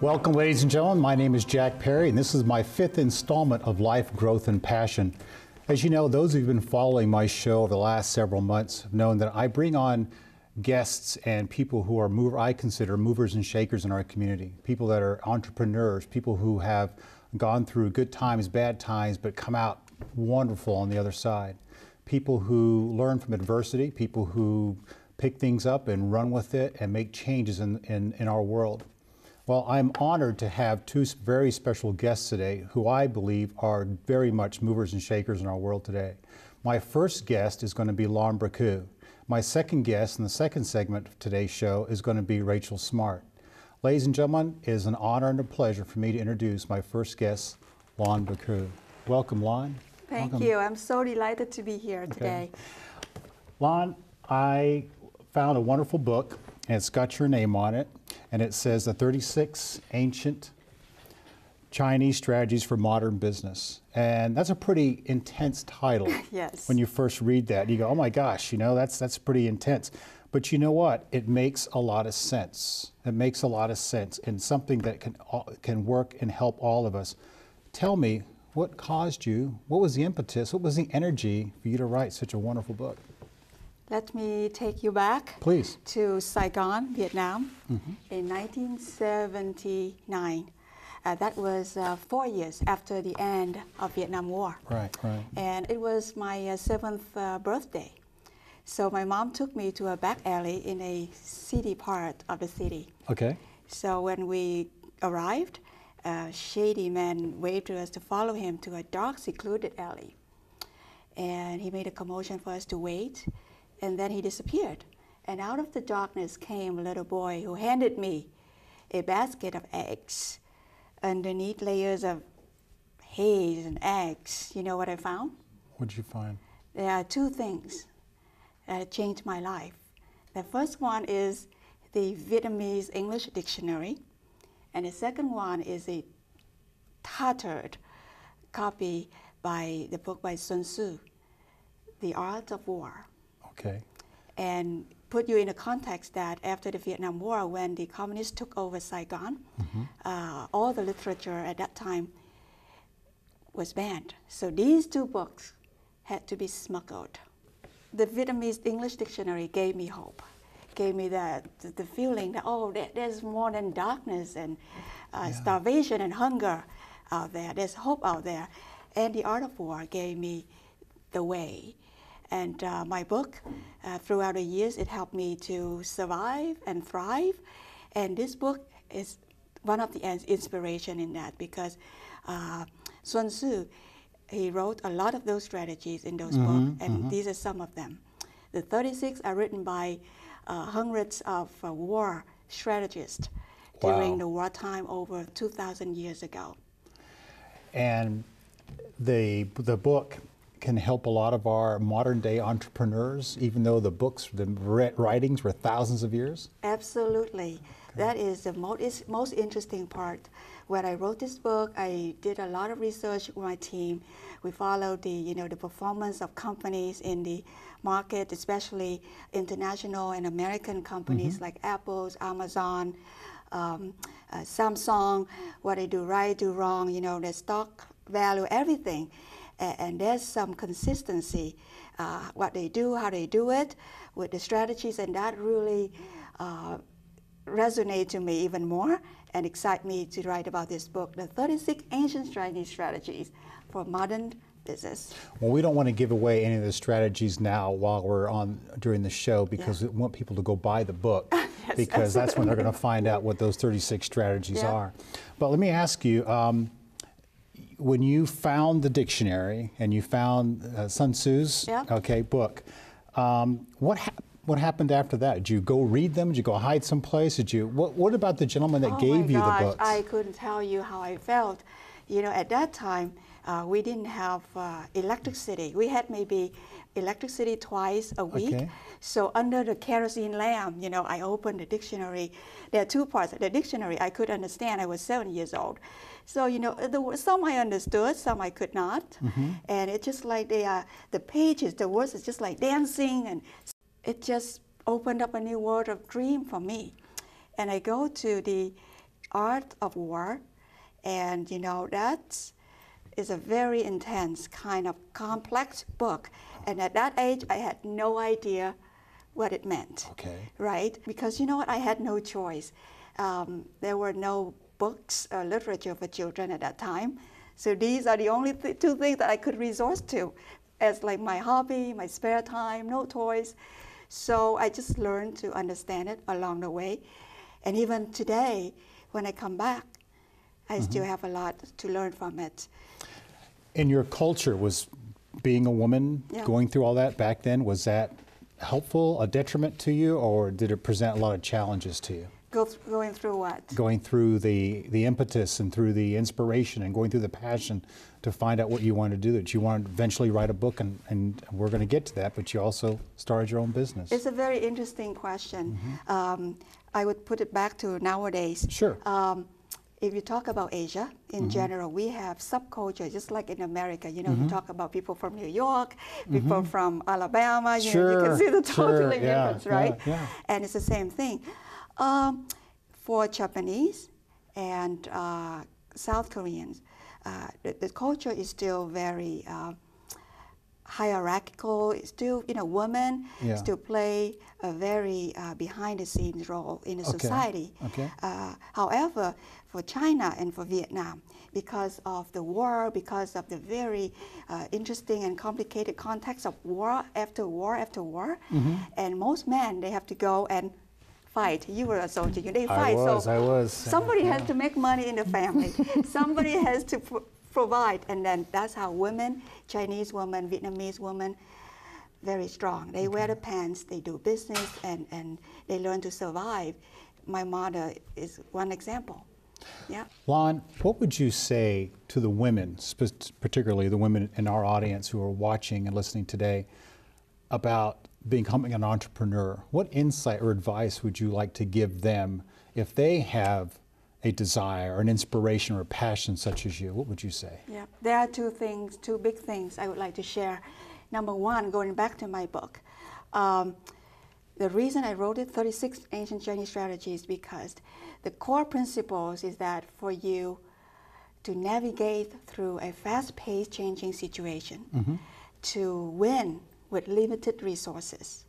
Welcome, ladies and gentlemen. My name is Jack Perry, and this is my 5th installment of Life, Growth, and Passion. As you know, those who've been following my show over the last several months have known that I bring on guests and people who are I consider movers and shakers in our community. People that are entrepreneurs, people who have gone through good times, bad times, but come out wonderful on the other side. People who learn from adversity, people who pick things up and run with it and make changes in our world. Well, I'm honored to have two very special guests today who I believe are very much movers and shakers in our world today. My first guest is going to be Lan Bercu. My second guest in the second segment of today's show is going to be Rachel Smart. Ladies and gentlemen, it is an honor and a pleasure for me to introduce my first guest, Lan Bercu. Welcome, Lan. Thank you. I'm so delighted to be here today. Lan, I found a wonderful book, and it's got your name on it, and it says the 36 Ancient Chinese Strategies for Modern Business. And that's a pretty intense title. Yes. When you first read that, you go, oh my gosh, you know, that's pretty intense. But you know what? It makes a lot of sense. It makes a lot of sense in something that can work and help all of us. Tell me, what caused you, what was the impetus, what was the energy for you to write such a wonderful book? Let me take you back Please. To Saigon, Vietnam, in 1979. That was 4 years after the end of Vietnam War. Right. And it was my 7th birthday. So my mom took me to a back alley in a seedy part of the city. Okay. So when we arrived, a shady man waved to us to follow him to a dark, secluded alley. And he made a commotion for us to wait. And then he disappeared. And out of the darkness came a little boy who handed me a basket of eggs. Underneath layers of haze and eggs, you know what I found? What did you find? There are two things that changed my life. The first one is the Vietnamese English dictionary. And the second one is a tattered copy by the book by Sun Tzu, The Art of War. Okay. And put you in a context that after the Vietnam War, when the communists took over Saigon, all the literature at that time was banned. So these two books had to be smuggled. The Vietnamese English dictionary gave me hope, gave me the feeling that, oh, there's more than darkness and starvation and hunger out there. There's hope out there. And The Art of War gave me the way. And my book, throughout the years, it helped me to survive and thrive. And this book is one of the inspiration in that, because Sun Tzu, he wrote a lot of those strategies in those books, and these are some of them. The 36 are written by hundreds of war strategists during the wartime over 2,000 years ago. And the book can help a lot of our modern day entrepreneurs, even though the writings were thousands of years? Absolutely. Okay. That is the most interesting part. When I wrote this book, I did a lot of research with my team. We followed the performance of companies in the market, especially international and American companies like Apple, Amazon, Samsung, what they do right, do wrong, their stock value, everything. And there's some consistency, what they do, how they do it, with the strategies, and that really resonated to me even more and excite me to write about this book, the 36 Ancient Chinese Strategies for Modern Business. Well, we don't want to give away any of the strategies now while we're on during the show, because we want people to go buy the book, yes, because that's when they're going to find out what those 36 strategies are. But let me ask you, when you found the dictionary and you found Sun Tzu's book, what happened after that? Did you go read them? Did you go hide someplace? What about the gentleman that gave you the books? I couldn't tell you how I felt. At that time, we didn't have electricity. We had maybe electricity twice a week. Okay. So under the kerosene lamp, I opened the dictionary. There are two parts. The dictionary I could understand. I was 7 years old. So, some I understood, some I could not. And it's just like the pages, the words is just like dancing, and it just opened up a new world of dream for me. And I go to the art of war. And you know, that is a very intense kind of complex book. And at that age, I had no idea what it meant, okay. right? Because you know what, I had no choice. There were no books or literature for children at that time. So these are the only two things that I could resort to as like my hobby, my spare time, no toys. So I just learned to understand it along the way. And even today, when I come back, I still have a lot to learn from it. In your culture, was being a woman, going through all that back then, was that helpful, a detriment to you, or did it present a lot of challenges to you? Going through what? Going through the impetus and through the inspiration and going through the passion to find out what you wanted to do, that you wanted to eventually write a book, and we're going to get to that, but you also started your own business. It's a very interesting question. I would put it back to nowadays. Sure. If you talk about Asia in general, we have subculture, just like in America. You know, you talk about people from New York, people from Alabama. You know, you can see the totally difference, right? Yeah. And it's the same thing. For Japanese and South Koreans, the culture is still very hierarchical. It's still, you know, women still play a very behind-the-scenes role in the society. Okay. However, for China and for Vietnam, because of the war, because of the very interesting and complicated context of war after war after war, and most men, they have to go and fight. You were a soldier, they fight. I was. Somebody has to make money in the family. Somebody has to provide, and then that's how women, Chinese women, Vietnamese women, very strong. They wear the pants, they do business, and they learn to survive. My mother is one example. Yeah. Lan, what would you say to the women, particularly the women in our audience who are watching and listening today, about becoming an entrepreneur? What insight or advice would you like to give them if they have a desire or an inspiration or a passion such as you? What would you say? Yeah, there are two big things I would like to share. Number one, going back to my book, the reason I wrote it, 36 Ancient Chinese Strategies, because the core principles is that for you to navigate through a fast-paced changing situation, to win with limited resources,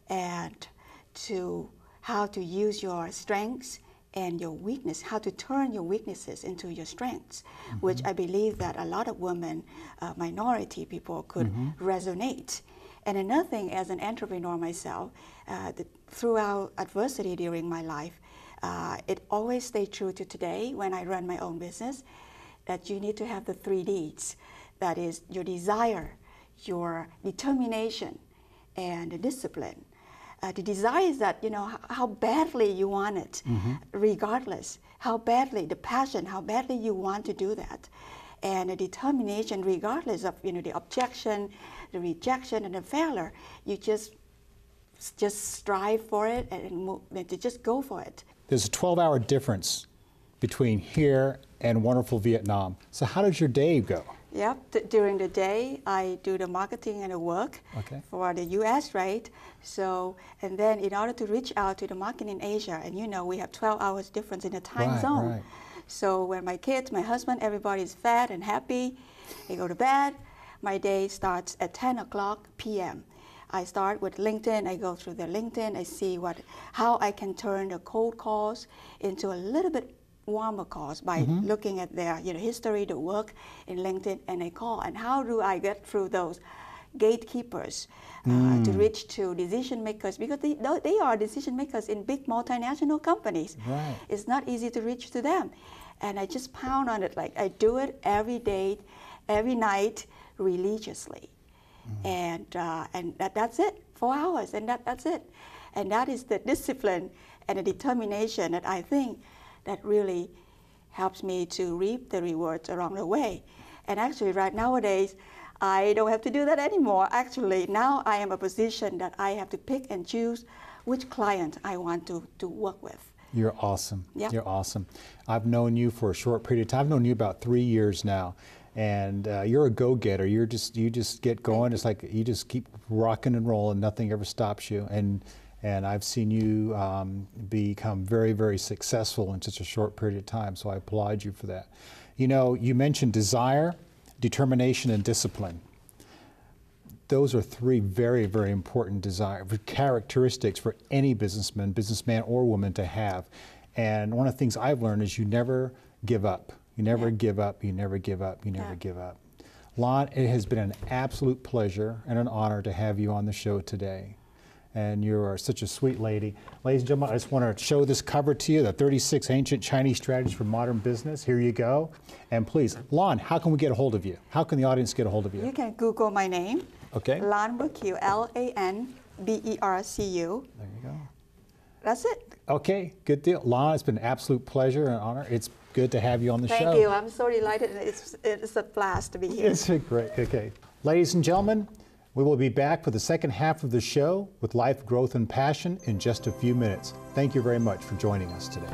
and to how to use your strengths and your weakness, how to turn your weaknesses into your strengths, which I believe that a lot of women, minority people could resonate. And another thing, as an entrepreneur myself, throughout adversity during my life, it always stayed true to today when I run my own business, that you need to have the 3 Ds. That is your desire, your determination, and the discipline. The desire is that, you know, how badly you want it, regardless, how badly, the passion, how badly you want to do that. And the determination, regardless of, you know, the objection, the rejection, and the failure, you just strive for it and to just go for it. There's a 12-hour difference between here and wonderful Vietnam. So how does your day go? Yep, during the day, I do the marketing and the work for the US, right? So, and then in order to reach out to the market in Asia, and you know, we have 12 hours difference in the time zone. Right. So when my kids, my husband, everybody's fed and happy, they go to bed, my day starts at 10 o'clock p.m. I start with LinkedIn, I go through the LinkedIn, I see how I can turn the cold calls into a little bit warmer calls by looking at their history, the work in LinkedIn, and I call. And how do I get through those gatekeepers to reach to decision makers? Because they are decision makers in big multinational companies. Right. It's not easy to reach to them. And I just pound on it, like I do it every day, every night, religiously. And that's it, 4 hours, and that's it. And that is the discipline and the determination that I think that really helps me to reap the rewards along the way. And actually, right nowadays, I don't have to do that anymore. Actually, now I am in a position that I have to pick and choose which client I want to work with. You're awesome. Yep. You're awesome. I've known you for a short period of time. I've known you about 3 years now. And you're a go-getter. You just get going. It's like you just keep rocking and rolling. Nothing ever stops you. And And I've seen you become very, very successful in such a short period of time, so I applaud you for that. You know, you mentioned desire, determination, and discipline. Those are three very, very important characteristics for any businessman or woman to have. And one of the things I've learned is you never give up. You never give up, you never give up, you never give up. Lan, it has been an absolute pleasure and an honor to have you on the show today. And you are such a sweet lady. Ladies and gentlemen, I just want to show this cover to you, the 36 Ancient Chinese Strategies for Modern Business. Here you go. And please, Lan, how can we get a hold of you? How can the audience get a hold of you? You can Google my name. Okay. Lan Bercu, Lanbercu. There you go. That's it. Okay, good deal. Lan, it's been an absolute pleasure and honor. It's good to have you on the show. Thank you. I'm so delighted. It's a blast to be here. It's great. Okay. Ladies and gentlemen, we will be back for the second half of the show with Life, Growth, and Passion in just a few minutes. Thank you very much for joining us today.